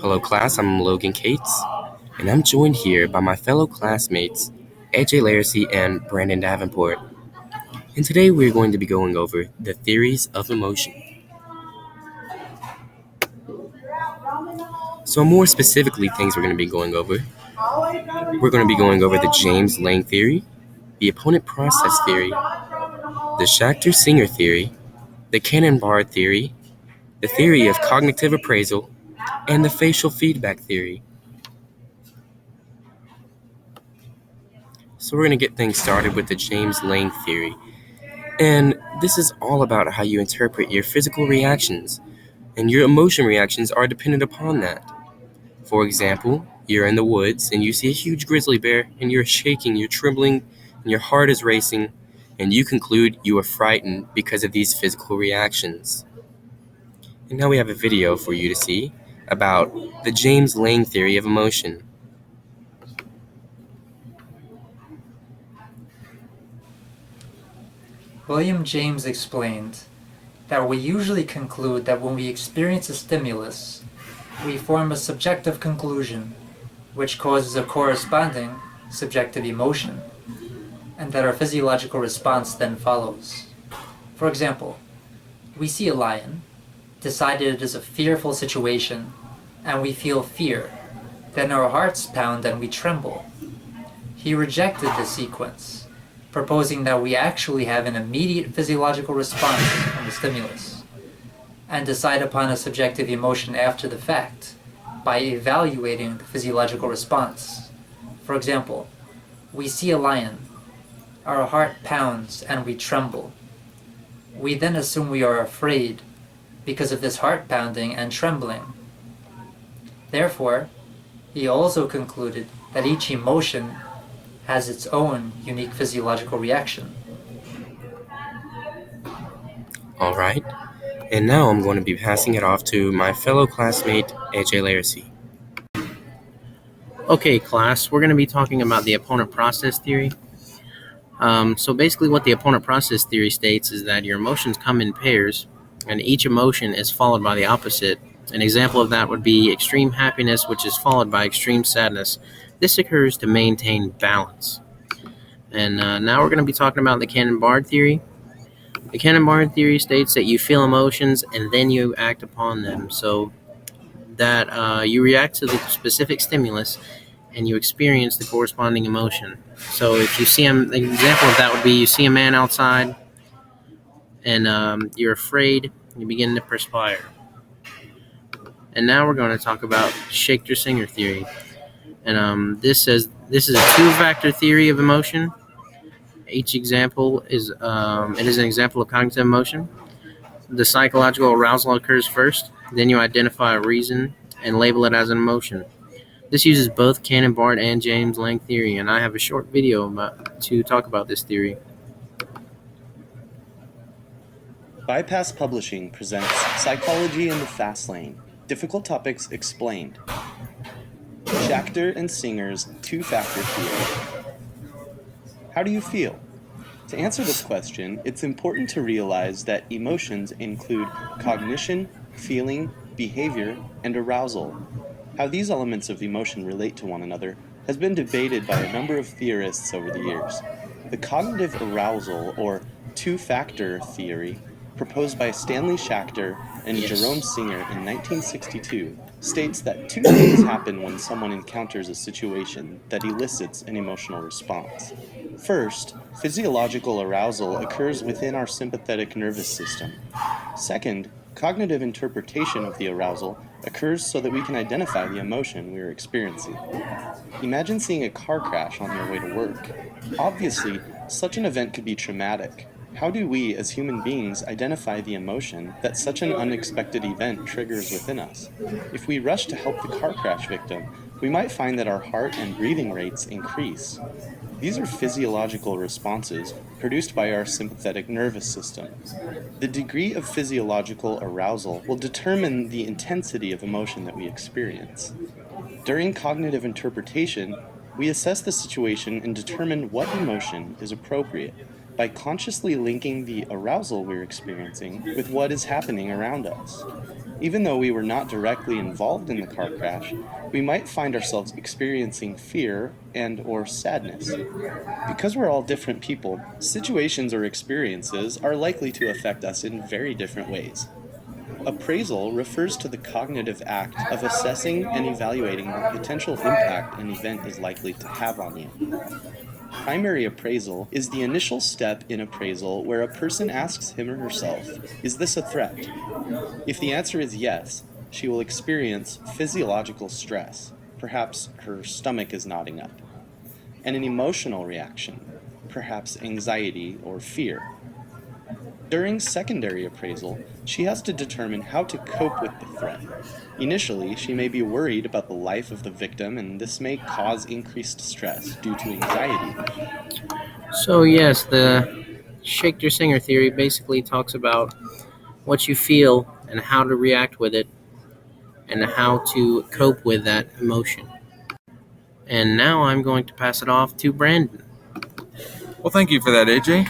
Hello, class. I'm Logan Cates, and I'm joined here by my fellow classmates, AJ Laracy and Brandon Davenport. And today we're going to be going over the theories of emotion. So, more specifically, things we're going to be going over. We're going to be going over the James Lange theory, the opponent process theory, the Schachter-Singer theory, the Cannon-Bard theory, the theory of cognitive appraisal, and the facial feedback theory. So we're going to get things started with the James Lange theory. And this is all about how you interpret your physical reactions, and your emotion reactions are dependent upon that. For example, you're in the woods and you see a huge grizzly bear, and you're shaking, you're trembling, and your heart is racing, and you conclude you are frightened because of these physical reactions. And now we have a video for you to see about the James Lange theory of emotion. William James explained that we usually conclude that when we experience a stimulus, we form a subjective conclusion, which causes a corresponding subjective emotion, and that our physiological response then follows. For example, we see a lion, decide it is a fearful situation, and we feel fear. Then our hearts pound and we tremble. He rejected this sequence, proposing that we actually have an immediate physiological response from the stimulus, and decide upon a subjective emotion after the fact by evaluating the physiological response. For example, we see a lion, our heart pounds and we tremble. We then assume we are afraid because of this heart pounding and trembling. Therefore, he also concluded that each emotion has its own unique physiological reaction. All right. And now I'm going to be passing it off to my fellow classmate, AJ Laracy. Okay, class, we're going to be talking about the opponent process theory. So basically what the opponent process theory states is that your emotions come in pairs, and each emotion is followed by the opposite. An example of that would be extreme happiness, which is followed by extreme sadness. This occurs to maintain balance. And now we're going to be talking about the Cannon-Bard theory. The Cannon-Bard theory states that you feel emotions and then you act upon them. So that you react to the specific stimulus and you experience the corresponding emotion. So if you see an example of that would be you see a man outside and you're afraid, you begin to perspire. And now we're going to talk about Schachter-Singer theory. And this says this is a two-factor theory of emotion. Each example is it is an example of cognitive emotion. The psychological arousal occurs first, then you identify a reason and label it as an emotion. This uses both Cannon-Bard and James Lange theory, and I have a short video to talk about this theory. Bypass Publishing presents Psychology in the Fast Lane, Difficult Topics Explained. Schachter and Singer's two-factor theory. How do you feel? To answer this question, it's important to realize that emotions include cognition, feeling, behavior, and arousal. How these elements of emotion relate to one another has been debated by a number of theorists over the years. The cognitive arousal, or two-factor theory, proposed by Stanley Schachter and Jerome Singer in 1962, states that two things happen when someone encounters a situation that elicits an emotional response. First, physiological arousal occurs within our sympathetic nervous system. Second, cognitive interpretation of the arousal occurs so that we can identify the emotion we are experiencing. Imagine seeing a car crash on your way to work. Obviously, such an event could be traumatic. How do we, as human beings, identify the emotion that such an unexpected event triggers within us? If we rush to help the car crash victim, we might find that our heart and breathing rates increase. These are physiological responses produced by our sympathetic nervous system. The degree of physiological arousal will determine the intensity of emotion that we experience. During cognitive interpretation, we assess the situation and determine what emotion is appropriate. by consciously linking the arousal we're experiencing with what is happening around us. Even though we were not directly involved in the car crash, we might find ourselves experiencing fear and/or sadness. Because we're all different people, situations or experiences are likely to affect us in very different ways. Appraisal refers to the cognitive act of assessing and evaluating the potential impact an event is likely to have on you. Primary appraisal is the initial step in appraisal where a person asks him or herself, "Is this a threat?" If the answer is yes, she will experience physiological stress, perhaps her stomach is knotting up, and an emotional reaction, perhaps anxiety or fear. During secondary appraisal, she has to determine how to cope with the threat. Initially, she may be worried about the life of the victim, and this may cause increased stress due to anxiety. So yes, the Schechter-Singer theory basically talks about what you feel and how to react with it and how to cope with that emotion. And now I'm going to pass it off to Brandon. Well, thank you for that, AJ.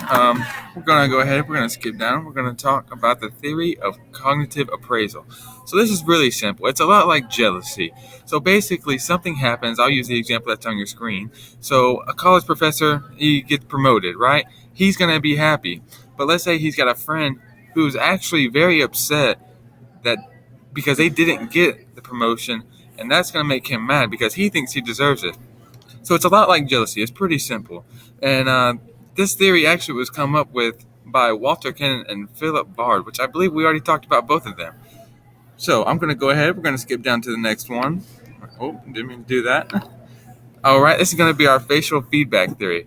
We're going to go ahead, we're going to skip down. We're going to talk about the theory of cognitive appraisal. So this is really simple. It's a lot like jealousy. So basically, something happens. I'll use the example that's on your screen. So a college professor, he gets promoted, right? He's going to be happy. But let's say he's got a friend who's actually very upset that because they didn't get the promotion, and that's going to make him mad because he thinks he deserves it. So it's a lot like jealousy. It's pretty simple. And this theory actually was come up with by Walter Kennan and Philip Bard, which I believe we already talked about both of them. So I'm going to go ahead. We're going to skip down to the next one. Oh, didn't mean to do that. All right, this is going to be our facial feedback theory.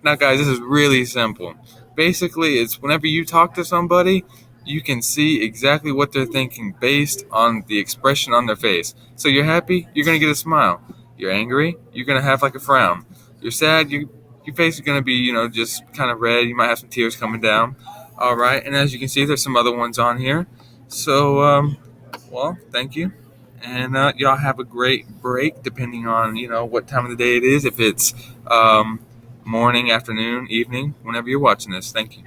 Now, guys, this is really simple. Basically, it's whenever you talk to somebody, you can see exactly what they're thinking based on the expression on their face. So you're happy, you're going to get a smile. You're angry, you're going to have like a frown. You're sad, your face is going to be, just kind of red. You might have some tears coming down. All right, and as you can see, there's some other ones on here. So, well, thank you. And y'all have a great break depending on, what time of the day it is. If it's morning, afternoon, evening, whenever you're watching this. Thank you.